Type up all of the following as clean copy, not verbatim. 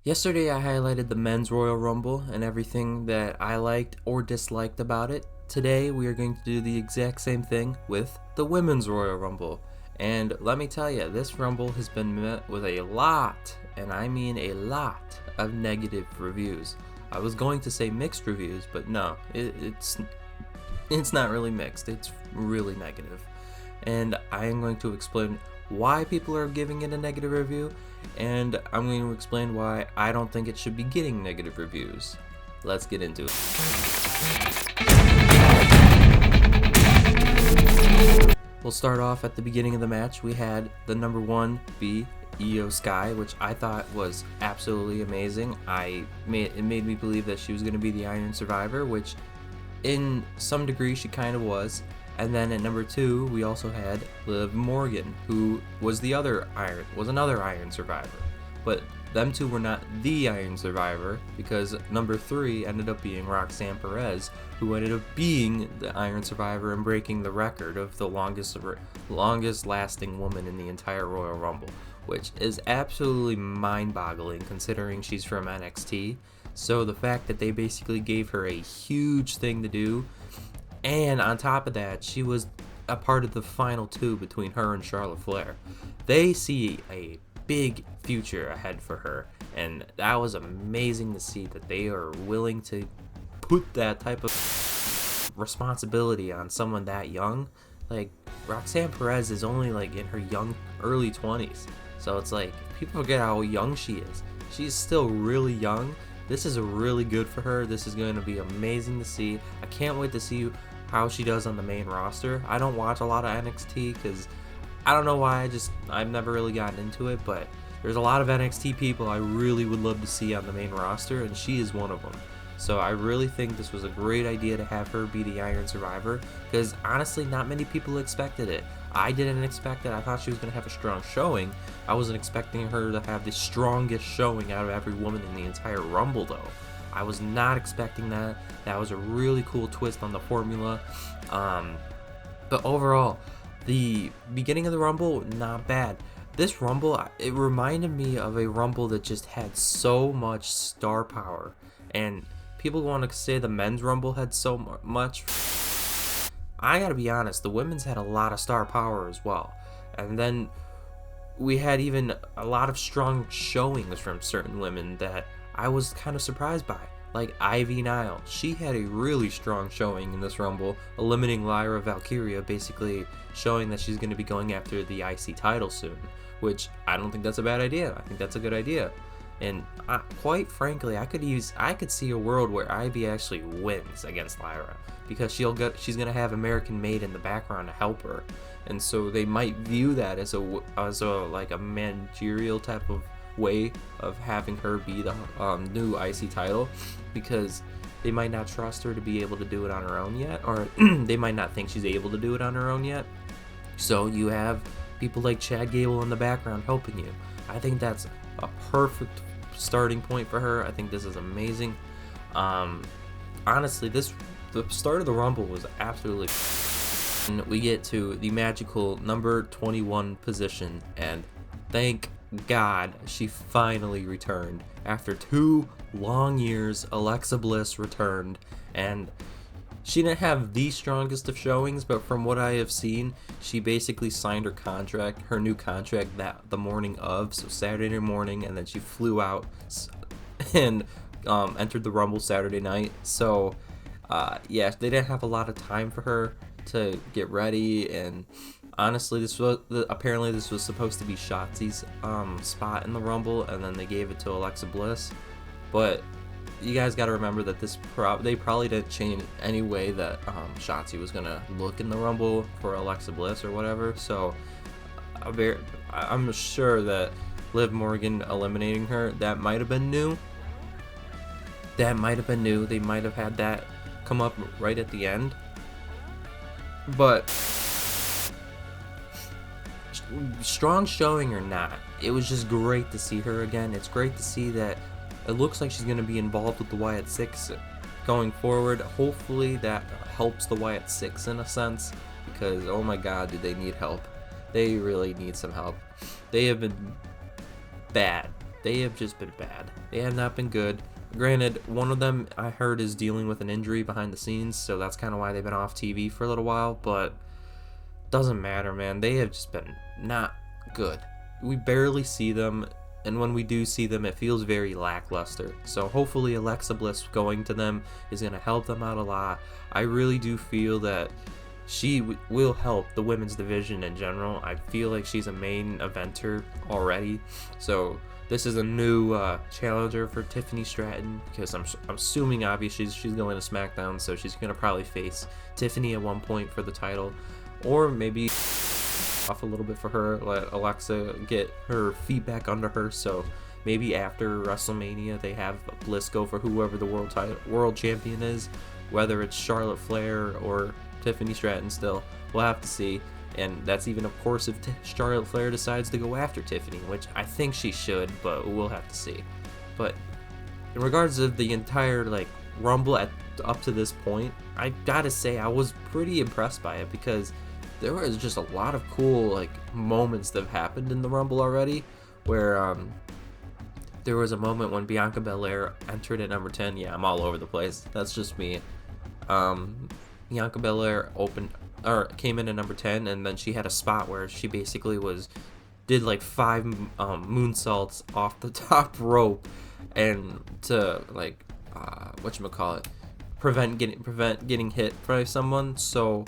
Yesterday I highlighted the men's Royal Rumble and everything that I liked or disliked about it. Today we are going to do the exact same thing with the women's Royal Rumble. And let me tell you, this Rumble has been met with a lot, and I mean a lot, of negative reviews. I was going to say mixed reviews, but no, it's not really mixed, it's really negative. And I am going to explain why people are giving it a negative review, and I'm going to explain why I don't think it should be getting negative reviews. Let's get into it. We'll start off at the beginning of the match. We had the number one be Io Sky, which I thought was absolutely amazing. It made me believe that she was going to be the Iron Survivor, which in some degree she kind of was. And then at number two, we also had Liv Morgan, who was another Iron Survivor. But them two were not the Iron Survivor, because number three ended up being Roxanne Perez, who ended up being the Iron Survivor and breaking the record of the longest lasting woman in the entire Royal Rumble, which is absolutely mind-boggling considering she's from NXT. So the fact that they basically gave her a huge thing to do, and on top of that, she was a part of the final two between her and Charlotte Flair. They see a big future ahead for her, and that was amazing to see that they are willing to put that type of responsibility on someone that young. Like, Roxanne Perez is only like in her early 20s, so it's like people forget how young she is. She's still really young. This is really good for her. This is going to be amazing to see. I can't wait to see how she does on the main roster. I don't watch a lot of NXT because I don't know why. I've never really gotten into it, but there's a lot of NXT people I really would love to see on the main roster, and she is one of them. So I really think this was a great idea to have her be the Iron Survivor, because honestly, not many people expected it. I didn't expect it. I thought she was going to have a strong showing. I wasn't expecting her to have the strongest showing out of every woman in the entire Rumble, though. I was not expecting that. That was a really cool twist on the formula. But overall, the beginning of the Rumble, not bad. This Rumble, it reminded me of a Rumble that just had so much star power. And people want to say the men's Rumble had so much. I gotta be honest, the women's had a lot of star power as well. And then we had even a lot of strong showings from certain women that I was kind of surprised by. Like Ivy Nile. She had a really strong showing in this Rumble, eliminating Lyra Valkyria, basically showing that she's going to be going after the IC title soon. Which, I don't think that's a bad idea. I think that's a good idea. And quite frankly, I could see a world where Ivy actually wins against Lyra, because she's gonna have American Made in the background to help her, and so they might view that as a managerial type of way of having her be the new IC title, because they might not trust her to be able to do it on her own yet, or they might not think she's able to do it on her own yet. So you have people like Chad Gable in the background helping you. I think that's a perfect starting point for her. I think this is amazing. Honestly, the start of the Rumble was absolutely. And we get to the magical number 21 position, and thank God she finally returned. After 2 long years, Alexa Bliss returned, and she didn't have the strongest of showings, but from what I have seen, she basically signed her new contract the morning of, so Saturday morning, and then she flew out and entered the Rumble Saturday night. So yeah, they didn't have a lot of time for her to get ready, and honestly, apparently this was supposed to be Shotzi's spot in the Rumble, and then they gave it to Alexa Bliss. But you guys got to remember that they probably didn't change any way that Shotzi was gonna look in the Rumble for Alexa Bliss or whatever. So I'm sure that Liv Morgan eliminating her, that might have been new. They might have had that come up right at the end. But strong showing or not, it was just great to see her again. It's great to see that it looks like she's going to be involved with the Wyatt Six going forward. Hopefully that helps the Wyatt Six in a sense, because oh my god, do they need help. They really need some help. They have been bad. they have just been bad. They have not been good. Granted, one of them I heard is dealing with an injury behind the scenes, so that's kind of why they've been off TV for a little while, but doesn't matter, man. They have just been not good. We barely see them, and when we do see them, it feels very lackluster. So hopefully Alexa Bliss going to them is going to help them out a lot. I really do feel that she will help the women's division in general. I feel like she's a main eventer already, so this is a new challenger for Tiffany Stratton, because I'm assuming obviously she's going to SmackDown, so she's going to probably face Tiffany at one point for the title, or maybe off a little bit for her, let Alexa get her feet back under her, so maybe after WrestleMania they have Bliss go for whoever the world champion is, whether it's Charlotte Flair or Tiffany Stratton. Still, we'll have to see. And that's even, of course, if Charlotte Flair decides to go after Tiffany, which I think she should, but we'll have to see. But in regards of the entire Rumble up to this point, I gotta say I was pretty impressed by it, because there was just a lot of cool moments that have happened in the Rumble already, where there was a moment when Bianca Belair entered at number 10. Yeah, I'm all over the place. That's just me. Bianca Belair came in at number 10, and then she had a spot where she basically did 5 moonsaults off the top rope, and to whatchamacallit, prevent getting hit by someone. So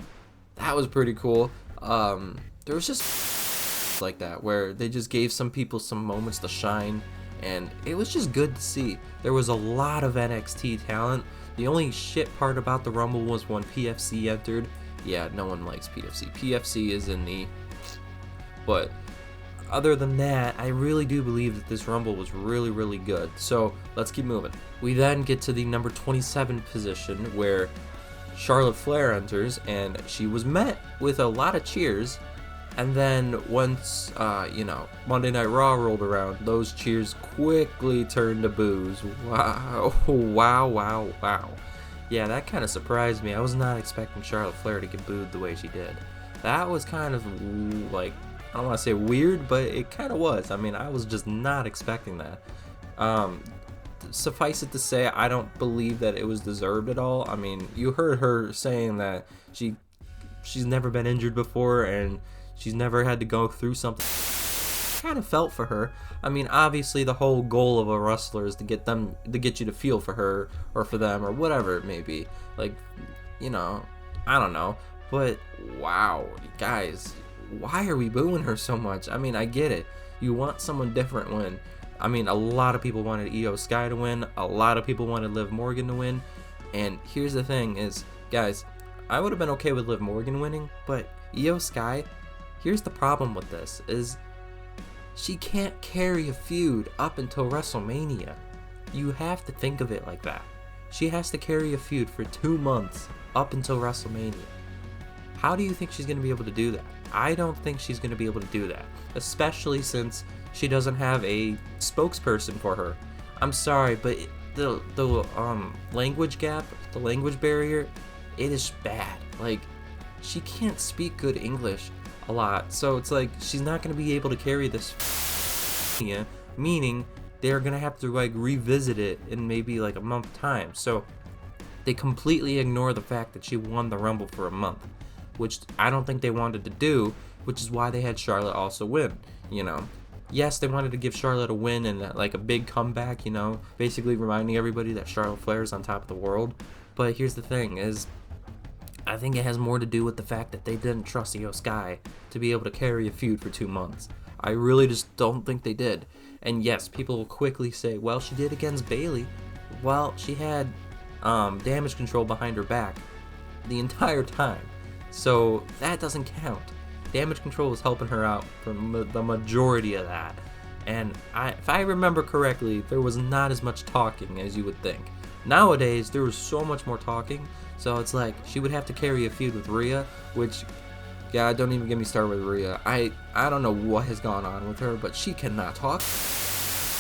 that was pretty cool. There was just like that where they just gave some people some moments to shine, and it was just good to see. There was a lot of NXT talent. The only shit part about the Rumble was when PFC entered. Yeah, no one likes PFC. PFC is in the... But other than that, I really do believe that this Rumble was really, really good. So let's keep moving. We then get to the number 27 position, where Charlotte Flair enters, and she was met with a lot of cheers. And then once, Monday Night Raw rolled around, those cheers quickly turned to boos. Wow, wow, wow, wow. Yeah, that kind of surprised me. I was not expecting Charlotte Flair to get booed the way she did. That was kind of, I don't want to say weird, but it kind of was. I mean, I was just not expecting that. Suffice it to say, I don't believe that it was deserved at all. I mean, you heard her saying that she's never been injured before, and she's never had to go through something. Kind of felt for her. I mean, obviously the whole goal of a wrestler is to get you to feel for her or for them or whatever it may be. I don't know. But wow, guys, why are we booing her so much? I mean, I get it. You want someone different win. I mean, a lot of people wanted Io Sky to win. A lot of people wanted Liv Morgan to win. And here's the thing is, guys, I would have been okay with Liv Morgan winning, but Io Sky, here's the problem with this, is she can't carry a feud up until WrestleMania. You have to think of it like that. She has to carry a feud for 2 months up until WrestleMania. How do you think she's going to be able to do that? I don't think she's going to be able to do that, especially since she doesn't have a spokesperson for her. I'm sorry, but the language gap, the language barrier, it is bad. She can't speak good English a lot, so it's she's not going to be able to carry this, meaning they're going to have to revisit it in maybe a month time. So they completely ignore the fact that she won the Rumble for a month, which I don't think they wanted to do, which is why they had Charlotte also win. Yes, they wanted to give Charlotte a win and a big comeback, basically reminding everybody that Charlotte Flair is on top of the world. But here's the thing is, I think it has more to do with the fact that they didn't trust Io Sky to be able to carry a feud for 2 months. I really just don't think they did. And yes, people will quickly say, well, she did against Bayley. Well, she had damage control behind her back the entire time. So that doesn't count. Damage control was helping her out for the majority of that. And if I remember correctly, there was not as much talking as you would think. Nowadays, there was so much more talking. So it's she would have to carry a feud with Rhea, which, yeah, don't even get me started with Rhea. I don't know what has gone on with her, but she cannot talk.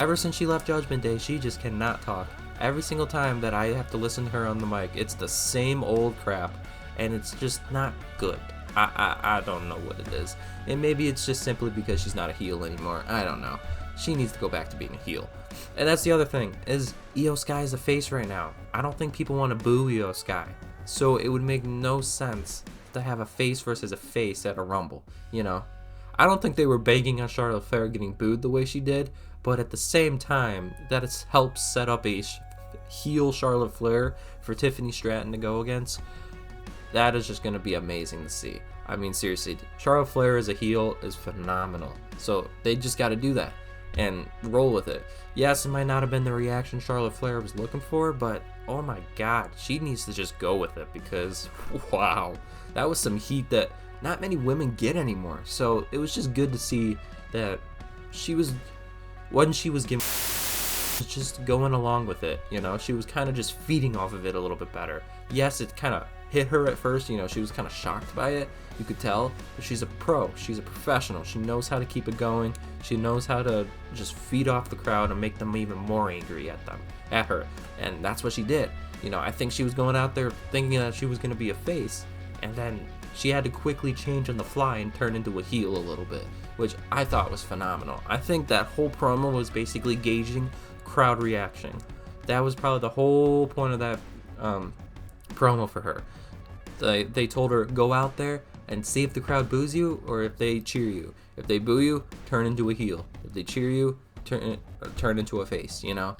Ever since she left Judgment Day, she just cannot talk. Every single time that I have to listen to her on the mic, it's the same old crap, and it's just not good. I don't know what it is. And maybe it's just simply because she's not a heel anymore. I don't know. she needs to go back to being a heel. And that's the other thing, is Io Sky is a face right now. I don't think people want to boo Io Sky. So it would make no sense to have a face versus a face at a Rumble, you know? I don't think they were begging on Charlotte Flair getting booed the way she did, but at the same time, that has helped set up a heel Charlotte Flair for Tiffany Stratton to go against. That is just going to be amazing to see. I mean, seriously, Charlotte Flair as a heel is phenomenal. So they just got to do that and roll with it. Yes, it might not have been the reaction Charlotte Flair was looking for, but oh my god, she needs to just go with it because, wow, that was some heat that not many women get anymore. So it was just good to see that she was, when she was giving, just going along with it, you know, she was kind of just feeding off of it a little bit better. Yes, it kind of hit her at first, you know, she was kind of shocked by it, you could tell, but she's a pro, she's a professional, she knows how to keep it going, she knows how to just feed off the crowd and make them even more angry at her, and that's what she did. You know, I think she was going out there thinking that she was going to be a face, and then she had to quickly change on the fly and turn into a heel a little bit, which I thought was phenomenal. I think that whole promo was basically gauging crowd reaction. That was probably the whole point of that promo for her. They told her, go out there and see if the crowd boos you or if they cheer you. If they boo you, turn into a heel. If they cheer you, turn into a face, you know?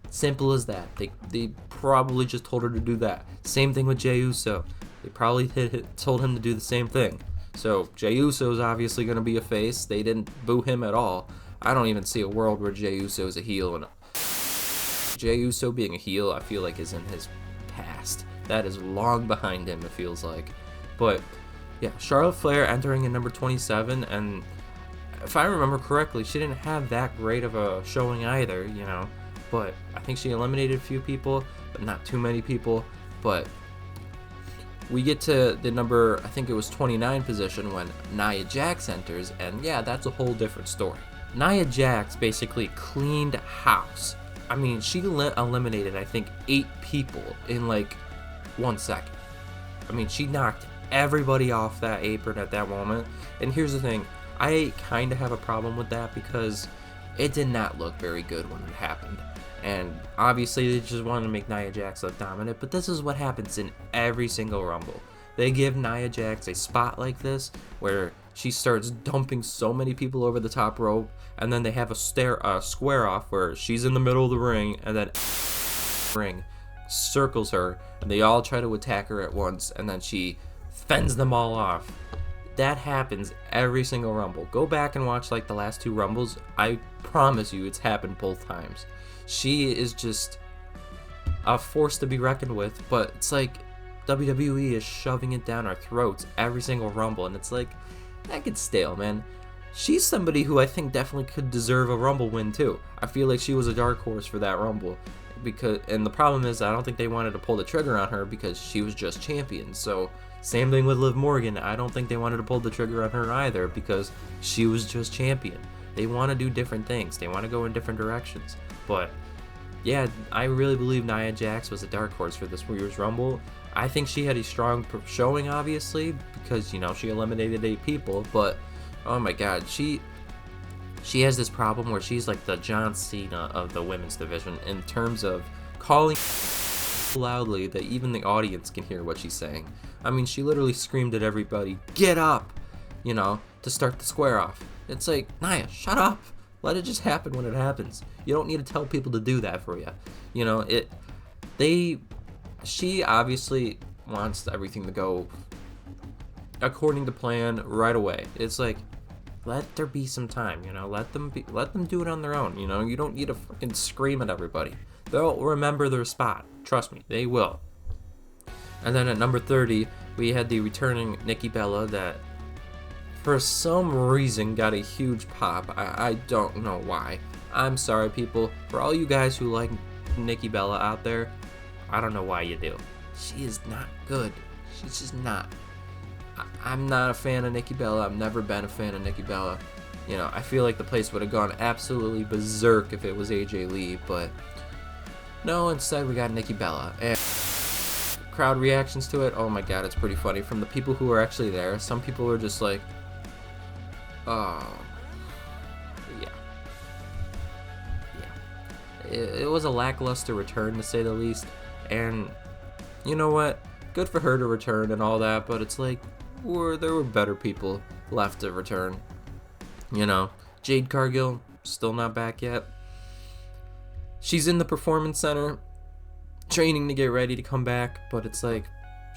Simple as that. They probably just told her to do that. Same thing with Jey Uso. They probably told him to do the same thing. So Jey Uso is obviously going to be a face. They didn't boo him at all. I don't even see a world where Jey Uso is a heel. And Jey Uso being a heel, I feel like, is in his past. That is long behind him, it feels like. But yeah, Charlotte Flair entering in number 27, and if I remember correctly, she didn't have that great of a showing either, you know. But I think she eliminated a few people, but not too many people. But we get to the number, I think it was 29 position when Nia Jax enters, and yeah, that's a whole different story. Nia Jax basically cleaned house. I mean, she eliminated, I think, 8 people in like 1 second. I mean, she knocked everybody off that apron at that moment. And here's the thing, I kind of have a problem with that because it did not look very good when it happened. And obviously they just wanted to make Nia Jax look dominant, but this is what happens in every single Rumble. They give Nia Jax a spot like this where she starts dumping so many people over the top rope, and then they have a square off where she's in the middle of the ring, and then ring circles her, and they all try to attack her at once, and then she fends them all off. That happens every single Rumble. Go back and watch like the last 2 Rumbles. I promise you it's happened both times. She is just a force to be reckoned with, but it's like WWE is shoving it down our throats every single Rumble, and it's like, that gets stale, man. She's somebody who I think definitely could deserve a Rumble win too. I feel like she was a dark horse for that Rumble, and the problem is I don't think they wanted to pull the trigger on her because she was just champion. So same thing with Liv Morgan. I don't think they wanted to pull the trigger on her either because she was just champion. They want to do different things. They want to go in different directions. But yeah, I really believe Nia Jax was a dark horse for this year's Rumble. I think she had a strong showing, obviously, because, you know, she eliminated 8 people, but oh my god, she has this problem where she's like the John Cena of the women's division in terms of calling loudly that even the audience can hear what she's saying. I mean, she literally screamed at everybody, "Get up!" you know, to start the square off. It's like, Nia, shut up! Let it just happen when it happens. You don't need to tell people to do that for you. You know, she obviously wants everything to go according to plan right away. It's like, let there be some time, you know, let them do it on their own, you know. You don't need to fucking scream at everybody. They'll remember their spot. Trust me, they will. And then at number 30, we had the returning Nikki Bella that for some reason got a huge pop. I don't know why. I'm sorry, people. For all you guys who like Nikki Bella out there, I don't know why you do. She is not good. She's just not. I'm not a fan of Nikki Bella. I've never been a fan of Nikki Bella. You know, I feel like the place would have gone absolutely berserk if it was AJ Lee, but no, instead we got Nikki Bella. And crowd reactions to it, oh my god, it's pretty funny. From the people who were actually there, some people were just like, oh, yeah. it was a lackluster return to say the least. And you know what? Good for her to return and all that, but it's like there were better people left to return. You know, Jade Cargill still not back yet. She's in the Performance Center training to get ready to come back, but it's like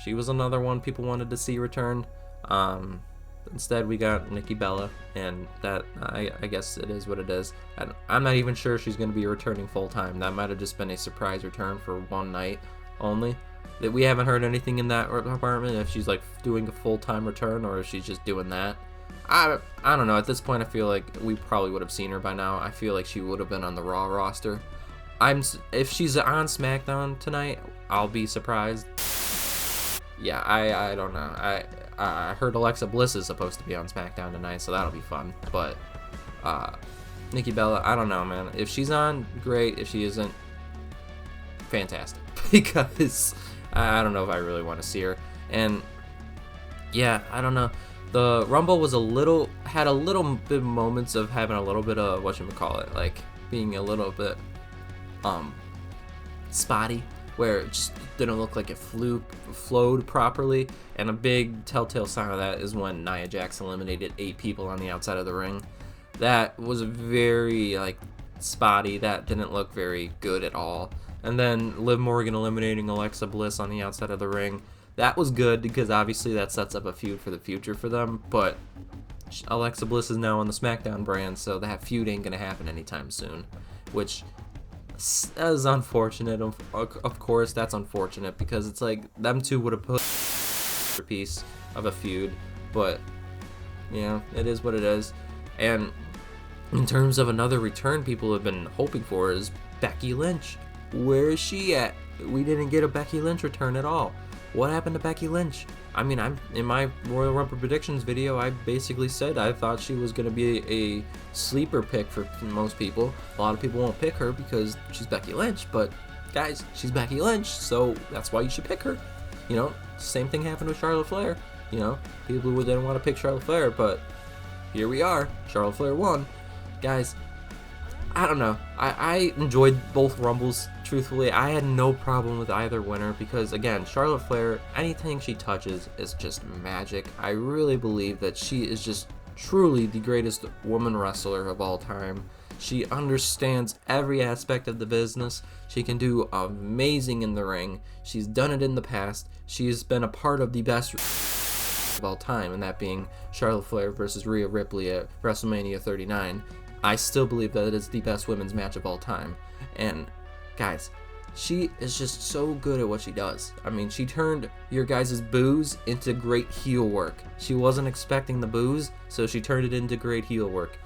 she was another one people wanted to see return. Instead we got Nikki Bella, and that I guess it is what it is. I'm not even sure she's going to be returning full time. That might have just been a surprise return for one night only. That we haven't heard anything in that department, if she's like doing a full-time return or if she's just doing that. I don't know. At this point I feel like we probably would have seen her by now. I feel like she would have been on the Raw roster. If she's on SmackDown tonight, I'll be surprised. Yeah, I don't know. I heard Alexa Bliss is supposed to be on SmackDown tonight, so that'll be fun. But Nikki Bella, I don't know, man. If she's on, great. If she isn't, fantastic. Because I don't know if I really want to see her. And yeah, I don't know. The Rumble was had a little bit moments of having a little bit of whatchamacallit, like being a little bit spotty, where it just didn't look like it flowed properly. And a big telltale sign of that is when Nia Jax eliminated 8 people on the outside of the ring. That was very like spotty. That didn't look very good at all. And then Liv Morgan eliminating Alexa Bliss on the outside of the ring. That was good because obviously that sets up a feud for the future for them. But Alexa Bliss is now on the Smackdown brand, so that feud ain't going to happen anytime soon. Which is unfortunate. Of course, that's unfortunate because it's like them two would have put a piece of a feud. But, you know, it is what it is. And in terms of another return people have been hoping for is Becky Lynch. Where is she at? We didn't get a Becky Lynch return at all. What happened to Becky Lynch? I mean, in my Royal Rumble predictions video, I basically said I thought she was going to be a sleeper pick for most people. A lot of people won't pick her because she's Becky Lynch, but guys, she's Becky Lynch, so that's why you should pick her. You know, same thing happened with Charlotte Flair. You know, people who didn't want to pick Charlotte Flair, but here we are. Charlotte Flair won. Guys, I don't know. I enjoyed both Rumbles, truthfully. I had no problem with either winner because, again, Charlotte Flair, anything she touches is just magic. I really believe that she is just truly the greatest woman wrestler of all time. She understands every aspect of the business. She can do amazing in the ring. She's done it in the past. She's been a part of the best of all time, and that being Charlotte Flair versus Rhea Ripley at WrestleMania 39. I still believe that it is the best women's match of all time. And guys, she is just so good at what she does. I mean, she turned your guys' boos into great heel work. She wasn't expecting the boos, so she turned it into great heel work.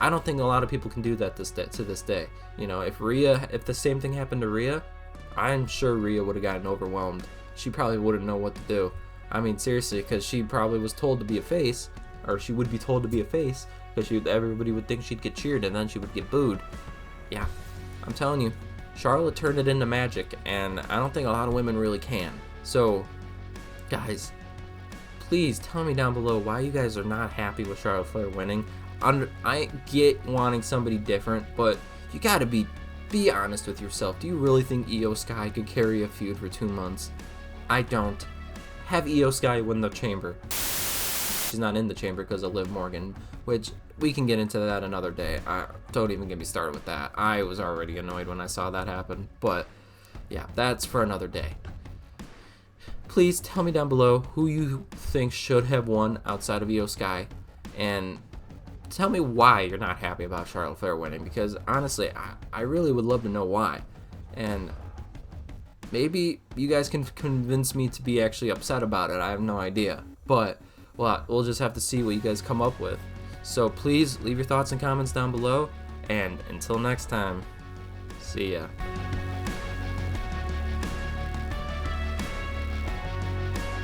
I don't think a lot of people can do that to this day. You know, if the same thing happened to Rhea, I'm sure Rhea would have gotten overwhelmed. She probably wouldn't know what to do. I mean, seriously, because she probably was told to be a face, or she would be told to be a face, because everybody would think she'd get cheered and then she would get booed. Yeah, I'm telling you, Charlotte turned it into magic, and I don't think a lot of women really can. So, guys, please tell me down below why you guys are not happy with Charlotte Flair winning. I get wanting somebody different, but you gotta be honest with yourself. Do you really think Io Sky could carry a feud for 2 months? I don't. Have Io Sky win the chamber. She's not in the chamber because of Liv Morgan, which we can get into that another day. Don't even get me started with that. I was already annoyed when I saw that happen, but yeah, that's for another day. Please tell me down below who you think should have won outside of Io Sky, and tell me why you're not happy about Charlotte Flair winning, because honestly, I really would love to know why. And maybe you guys can convince me to be actually upset about it. I have no idea, but well, we'll just have to see what you guys come up with. So please leave your thoughts and comments down below, and until next time, see ya.